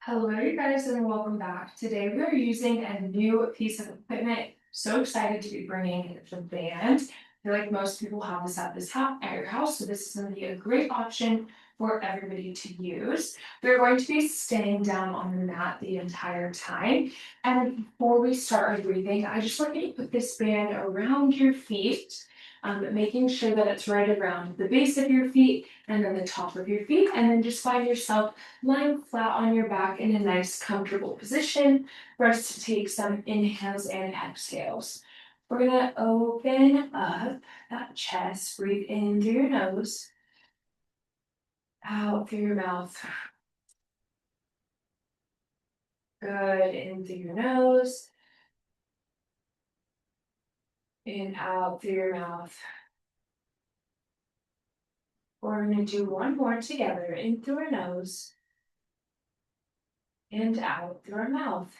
Hello, you guys, and welcome back. Today we are using a new piece of equipment. So excited to be bringing the band. I feel like most people have this at your house, so this is going to be a great option for everybody to use. We're going to be staying down on the mat the entire time. And before we start our breathing, I just want you to put this band around your feet, making sure that it's right around the base of your feet and then the top of your feet, and then just find yourself lying flat on your back in a nice comfortable position for us to take some inhales and exhales. We're gonna open up that chest, breathe in through your nose, out through your mouth. Good, in through your nose, in out through your mouth. We're gonna do one more together, in through our nose, and out through our mouth.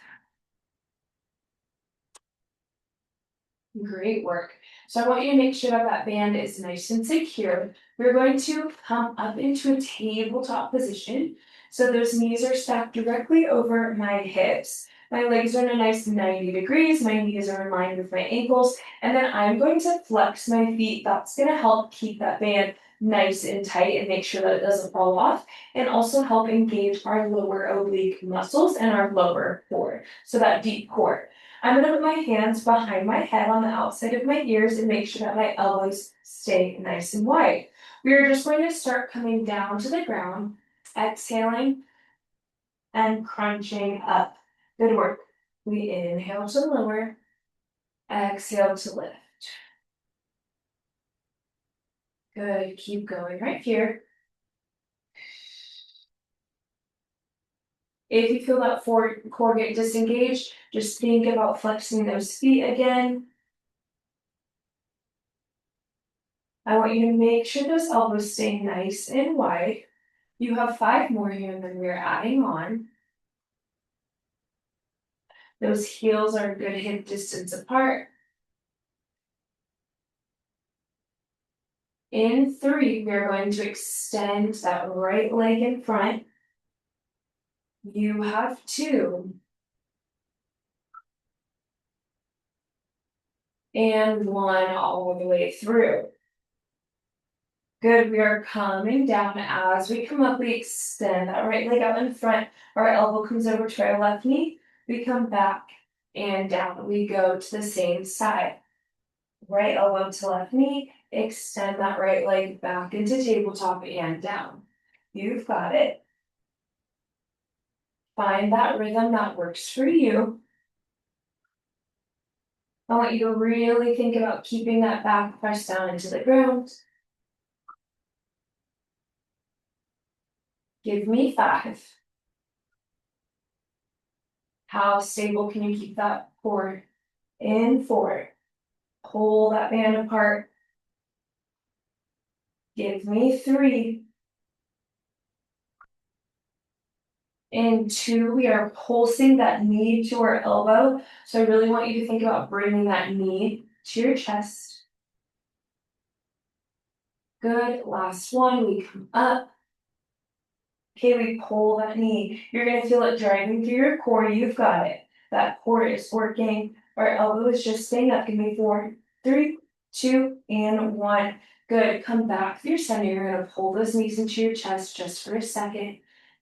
Great work. So I want you to make sure that that band is nice and secure. We're going to come up into a tabletop position. So those knees are stacked directly over my hips. My legs are in a nice 90 degrees. My knees are in line with my ankles. And then I'm going to flex my feet. That's going to help keep that band nice and tight and make sure that it doesn't fall off. And also help engage our lower oblique muscles and our lower core. So that deep core. I'm going to put my hands behind my head on the outside of my ears and make sure that my elbows stay nice and wide. We are just going to start coming down to the ground, exhaling and crunching up. Good work. We inhale to lower, exhale to lift. Good. Keep going right here. If you feel that core get disengaged, just think about flexing those feet again. I want you to make sure those elbows stay nice and wide. You have 5 more here, and then we're adding on. Those heels are a good hip distance apart. In 3, we're going to extend that right leg in front. You have 2. And 1 all the way through. Good, we are coming down. As we come up, we extend that right leg out in front. Our elbow comes over to our left knee. We come back and down. We go to the same side. Right elbow to left knee, extend that right leg back into tabletop and down. You've got it. Find that rhythm that works for you. I want you to really think about keeping that back pressed down into the ground. Give me 5. How stable can you keep that core? In 4. Pull that band apart. Give me 3. In 2, we are pulsing that knee to our elbow. So I really want you to think about bringing that knee to your chest. Good. Last one. We come up. Okay, we pull that knee. You're going to feel it driving through your core. You've got it. That core is working. Our elbow is just staying up. Give me 4, 3, 2, and 1. Good. Come back through center. You're going to pull those knees into your chest just for a second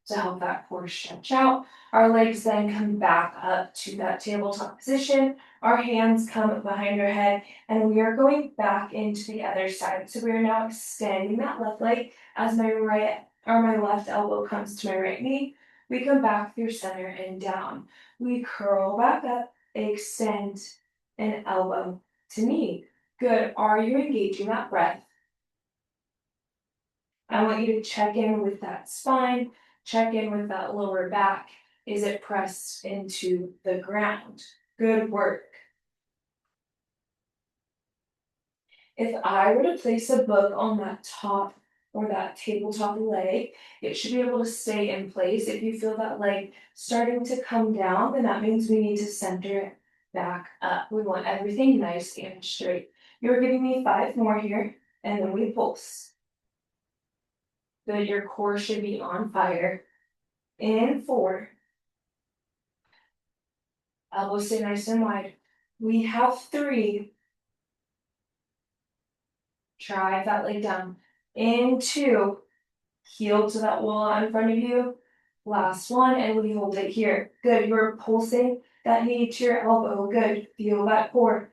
to help that core stretch out. Our legs then come back up to that tabletop position. Our hands come behind our head, and we are going back into the other side. So we are now extending that left leg as my left elbow comes to my right knee. We come back through center and down. We curl back up, extend, and elbow to knee. Good. Are you engaging that breath? I want you to check in with that spine, check in with that lower back. Is it pressed into the ground? Good work. If I were to place a book on that top or that tabletop leg, it should be able to stay in place. If you feel that leg starting to come down, then that means we need to center it back up. We want everything nice and straight. You're giving me 5 more here, and then we pulse. Good, your core should be on fire. In 4, Elbows stay nice and wide. We have 3. Drive that leg down. In 2. Heel to that wall in front of you. Last one, and we hold it here. Good, you're pulsing that knee to your elbow. Good, feel that core.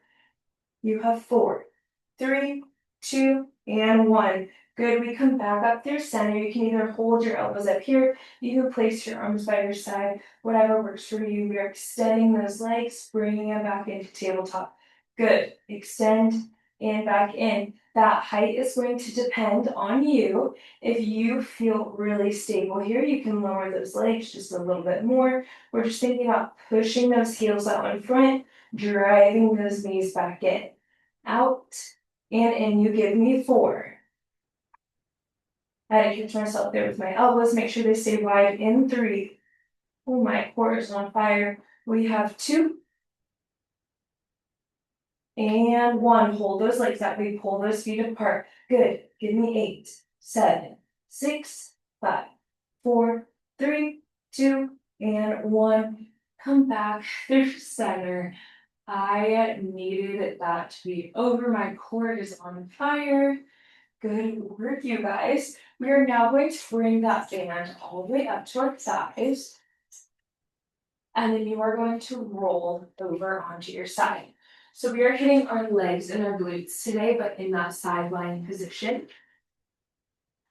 You have 4, 3, 2, and 1. Good, we come back up through center. You can either hold your elbows up here, you can place your arms by your side, whatever works for you. We are extending those legs, bringing them back into tabletop. Good, extend and back in. That height is going to depend on you. If you feel really stable here, you can lower those legs just a little bit more. We're just thinking about pushing those heels out in front, driving those knees back in. Out and in. You give me 4. I had to catch myself there with my elbows. Make sure they stay wide. In 3. Oh, my core is on fire. We have 2. And 1. Hold those legs up. We pull those feet apart. Good. Give me 8, 7, 6, 5, 4, 3, 2, and 1. Come back through center. I needed that to be over. My core is on fire. Good work, you guys. We are now going to bring that band all the way up to our thighs. And then you are going to roll over onto your side. So we are hitting our legs and our glutes today, but in that side lying position.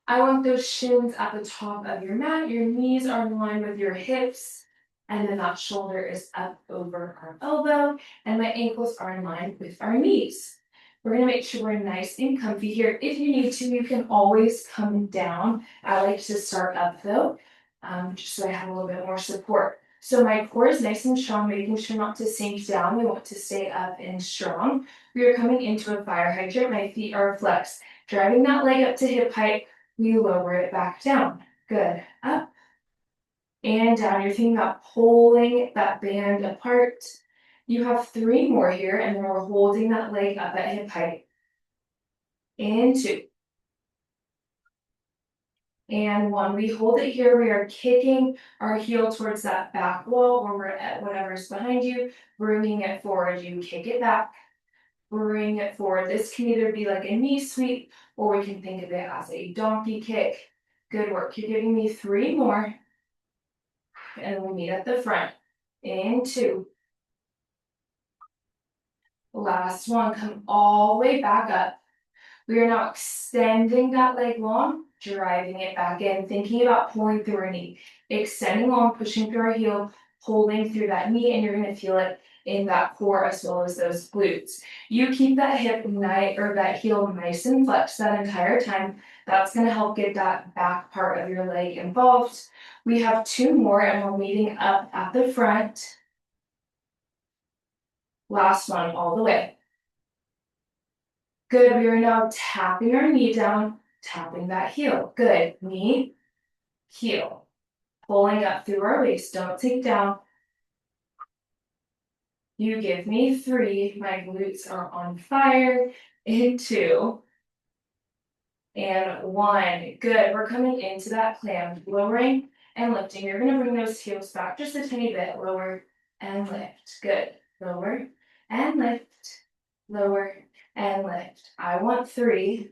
I want those shins at the top of your mat. Your knees are in line with your hips. And then that shoulder is up over our elbow. And my ankles are in line with our knees. We're going to make sure we're nice and comfy here. If you need to, you can always come down. I like to start up though, just so I have a little bit more support. So my core is nice and strong, making sure not to sink down. We want to stay up and strong. We are coming into a fire hydrant. My feet are flexed. Driving that leg up to hip height, we lower it back down. Good. Up and down. You're thinking about pulling that band apart. You have 3 more here, and then we're holding that leg up at hip height. And 2. And 1. We hold it here. We are kicking our heel towards that back wall, or we're at whatever's behind you, bringing it forward. You kick it back, bring it forward. This can either be like a knee sweep, or we can think of it as a donkey kick. Good work. You're giving me 3 more. And we meet at the front. In 2. Last one. Come all the way back up. We are now extending that leg long, driving it back in, thinking about pulling through our knee. Extending long, pushing through our heel, pulling through that knee, and you're going to feel it in that core as well as those glutes. You keep that hip or that heel nice and flexed that entire time. That's going to help get that back part of your leg involved. We have 2 more, and we're meeting up at the front. Last one, all the way. Good, we are now tapping our knee down, tapping that heel. Good, knee, heel. Pulling up through our waist, don't sink down. You give me 3, my glutes are on fire. In 2. And 1, good, we're coming into that clam, lowering and lifting. You're gonna bring those heels back just a tiny bit, lower and lift. Good, lower and lift, lower and lift. I want 3.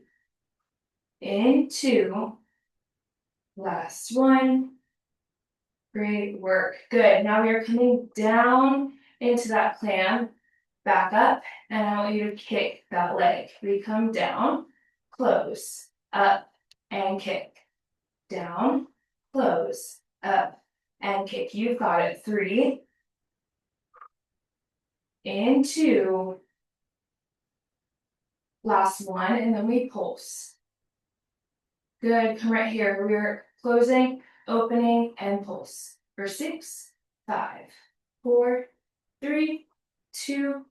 In 2. Last one. Great work. Good. Now we are coming down into that clam. Back up. And I want you to kick that leg. We come down, close, up, and kick. Down, close, up, and kick. You've got it. 3. In 2. Last one. And then we pulse. Good. Come right here. We're closing, opening, and pulse. For 6, 5, 4, 3, 2,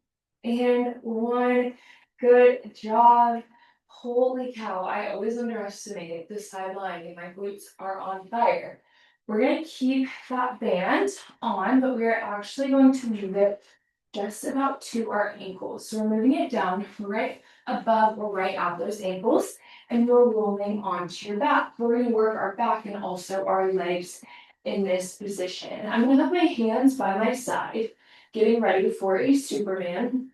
and 1. Good job. Holy cow, I always underestimate the sideline and my glutes are on fire. We're going to keep that band on, but we're actually going to move it just about to our ankles. So we're moving it down right above or right at those ankles, and we're rolling onto your back. We're going to work our back and also our legs in this position. I'm going to have my hands by my side, getting ready for a Superman.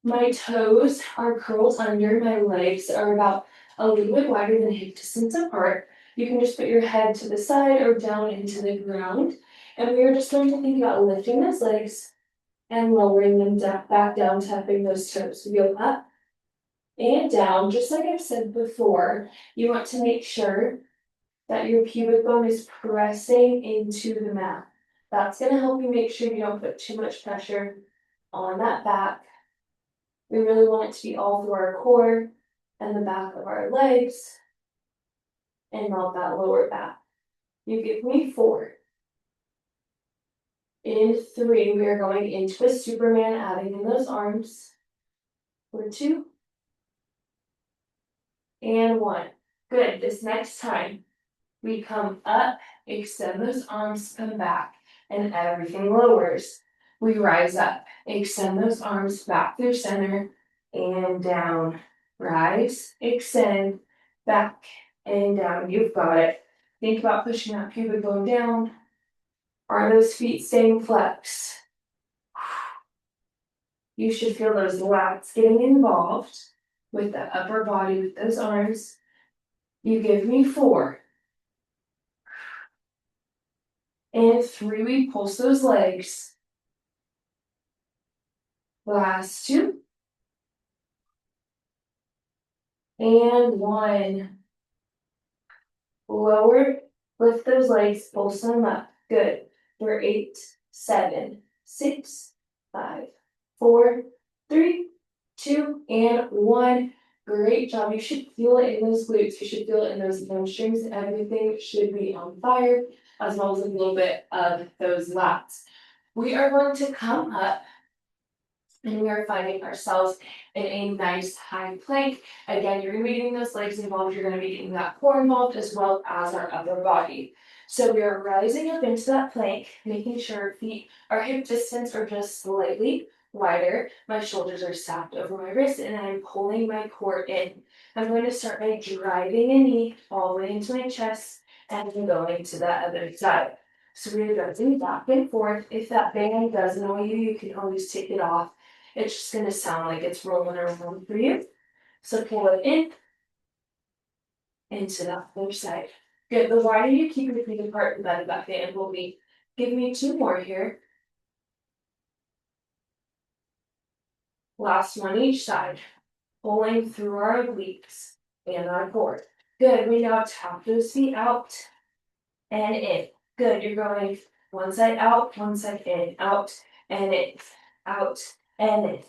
My toes are curled under, my legs are about a little bit wider than hip distance apart. You can just put your head to the side or down into the ground. And we are just going to think about lifting those legs and lowering them back down, tapping those toes. Go up and down, just like I've said before. You want to make sure that your pubic bone is pressing into the mat. That's going to help you make sure you don't put too much pressure on that back. We really want it to be all through our core and the back of our legs and not that lower back. You give me 4. In 3, we are going into a Superman, adding in those arms. For 2. And 1. Good. This next time, we come up, extend those arms, come back, and everything lowers. We rise up, extend those arms back through center, and down. Rise, extend, back, and down. You've got it. Think about pushing that pubic bone down. Are those feet staying flexed? You should feel those lats getting involved with the upper body, with those arms. You give me 4. And 3, we pulse those legs. Last 2. And 1. Lower, lift those legs, pulse them up. Good. For 8, 7, 6, 5, 4, 3, 2, and 1. Great job. You should feel it in those glutes. You should feel it in those hamstrings. Everything should be on fire, as well as a little bit of those lats. We are going to come up and we are finding ourselves in a nice high plank. Again, you're going to be getting those legs involved. You're going to be getting that core involved as well as our upper body. So we are rising up into that plank, making sure feet are hip distance or just slightly wider. My shoulders are stacked over my wrists and I'm pulling my core in. I'm going to start by driving a knee all the way into my chest and then going to the other side. So we're going back and forth. If that band does annoy you, you can always take it off. It's just going to sound like it's rolling around for you. So pull it in, into that other side. Good. The wider you keep your feet apart, the better that band will be. Give me 2 more here. Last one each side. Pulling through our obliques and our core. Good. We now tap those feet out and in. Good. You're going one side out, one side in, out and in, out and in.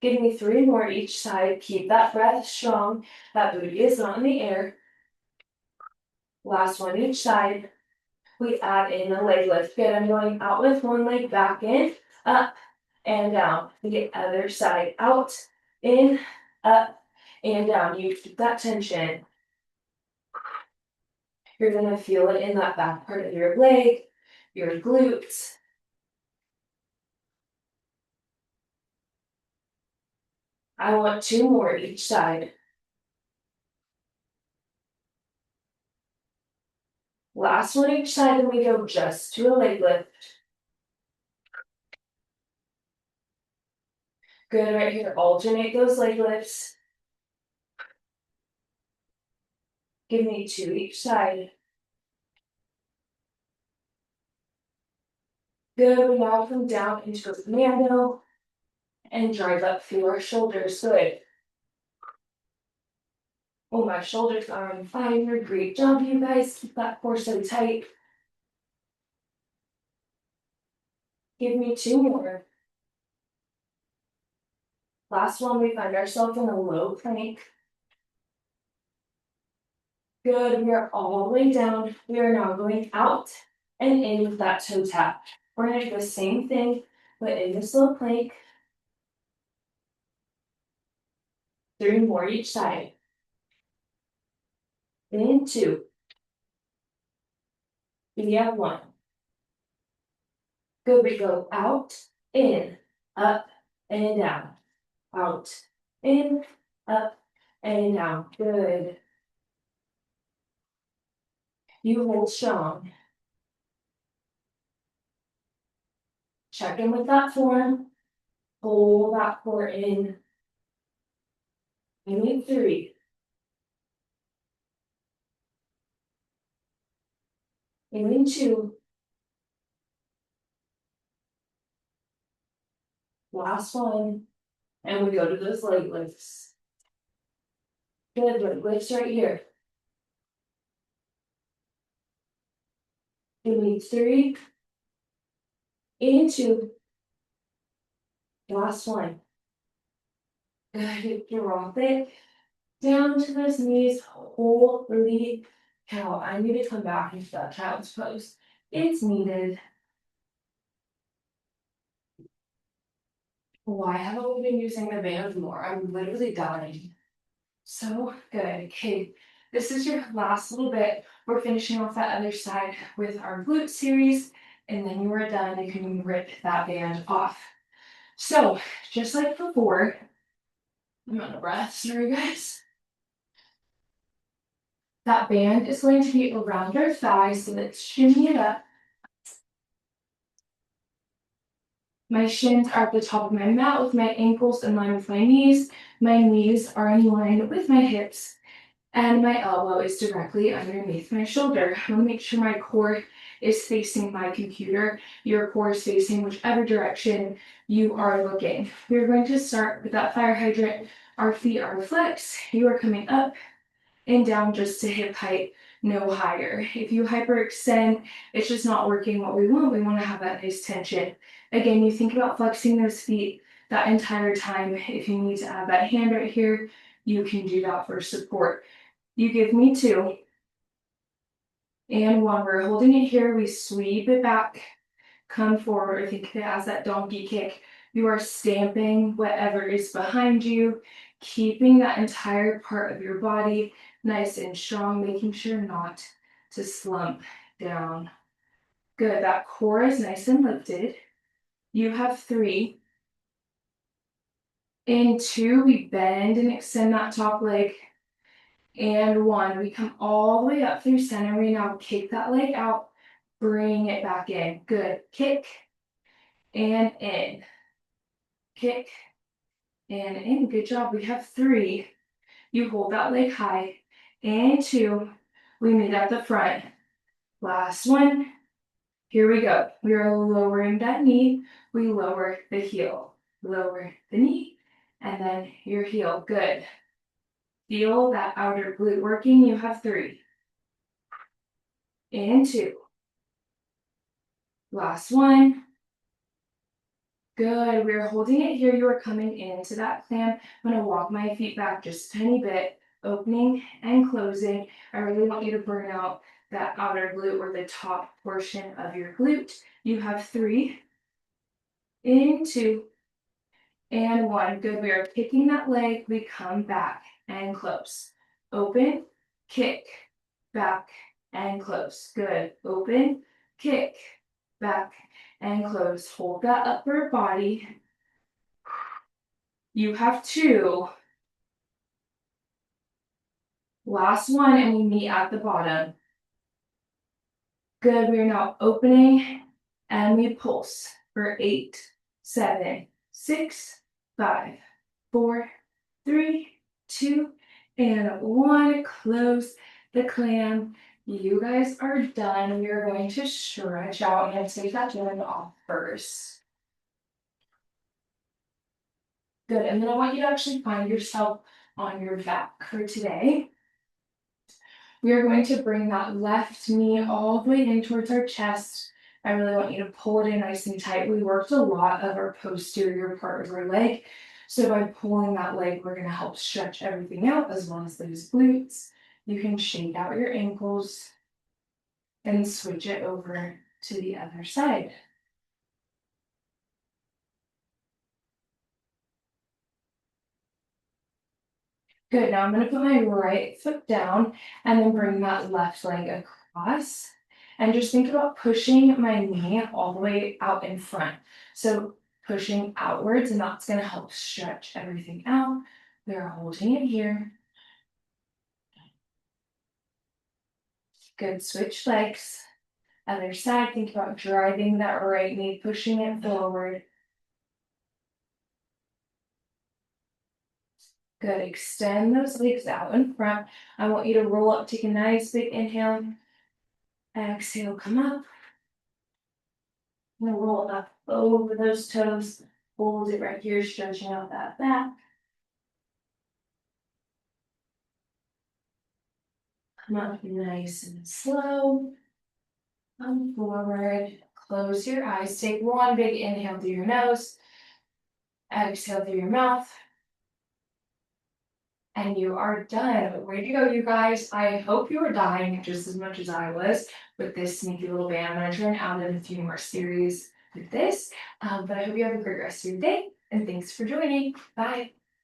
Give me 3 more each side. Keep that breath strong. That booty is not in the air. Last one each side. We add in a leg lift. Good. I'm going out with one leg, back in, up, and down. The other side, out, in, up, and down. You keep that tension. You're going to feel it in that back part of your leg, your glutes. I want 2 more each side. Last one each side, and we go just to a leg lift. Good, right here. Alternate those leg lifts. Give me 2 each side. Good, we now come down into a commando and drive up through our shoulders. Good. Oh, my shoulders are on fire. Great job, you guys. Keep that core so tight. Give me 2 more. Last one, we find ourselves in a low plank. Good, we are all the way down. We are now going out and in with that toe tap. We're going to do the same thing, but in this low plank. 3 more each side. In 2. We have 1. Good, we go out, in, up, and down. Out, in, up, and down. Good. You hold strong. Check in with that form. Pull that core in. And in 3. And in 2. Last one. And we go to those leg lifts. Good, leg lifts right here. In 3. In 2. Last one. Good, drop it down to those knees. Holy cow, I need to come back into that child's pose. It's needed. Why haven't we been using the band more? I'm literally dying. So good. Okay, this is your last little bit. We're finishing off that other side with our glute series, and then you are done. You can rip that band off. So, just like before, I'm out of breath. Sorry, guys. That band is going to be around our thighs, so let's shimmy it up. My shins are at the top of my mat with my ankles in line with my knees. My knees are in line with my hips. And my elbow is directly underneath my shoulder. I want to make sure my core is facing my computer. Your core is facing whichever direction you are looking. We're going to start with that fire hydrant. Our feet are flexed. You are coming up and down just to hip height, no higher. If you hyperextend, it's just not working what we want. We want to have that nice tension. Again, you think about flexing those feet that entire time. If you need to add that hand right here, you can do that for support. You give me 2. And 1. We're holding it here. We sweep it back. Come forward. Think of it as that donkey kick. You are stamping whatever is behind you, keeping that entire part of your body nice and strong, making sure not to slump down. Good. That core is nice and lifted. You have 3. In 2, we bend and extend that top leg. And 1, we come all the way up through center. We now kick that leg out, bring it back in. Good. Kick and in. Kick and in. Good job. We have 3. You hold that leg high. And 2, we meet at the front. Last one. Here we go. We are lowering that knee. We lower the heel. Lower the knee. And then your heel. Good. Feel that outer glute working. You have 3. And 2. Last one. Good. We're holding it here. You are coming into that clamp. I'm going to walk my feet back just a tiny bit, opening and closing. I really want you to burn out that outer glute or the top portion of your glute. You have 3, in 2, and 1. Good. We are kicking that leg. We come back and close. Open, kick, back, and close. Good. Open, kick, back, and close. Hold that upper body. You have 2. Last one, and we meet at the bottom. Good. We are now opening, and we pulse for 8, 7, 6, 5, 4, 3, 2, and 1. Close the clam. You guys are done. We are going to stretch out. I'm going to take that band off first. Good. And then I want you to actually find yourself on your back for today. We are going to bring that left knee all the way in towards our chest. I really want you to pull it in nice and tight. We worked a lot of our posterior part of our leg. So by pulling that leg, we're going to help stretch everything out as well as those glutes. You can shake out your ankles and switch it over to the other side. Good. Now I'm going to put my right foot down and then bring that left leg across. And just think about pushing my knee all the way out in front. So pushing outwards, and that's going to help stretch everything out. We're holding it here. Good. Switch legs. Other side, think about driving that right knee, pushing it forward. Good, extend those legs out in front. I want you to roll up, take a nice big inhale. Exhale, come up. And roll up over those toes. Hold it right here, stretching out that back. Come up nice and slow. Come forward. Close your eyes. Take one big inhale through your nose. Exhale through your mouth. And you are done. Way to go, you guys. I hope you were dying just as much as I was with this sneaky little band. I'm going to try and add in a few more series with this. But I hope you have a great rest of your day. And thanks for joining. Bye.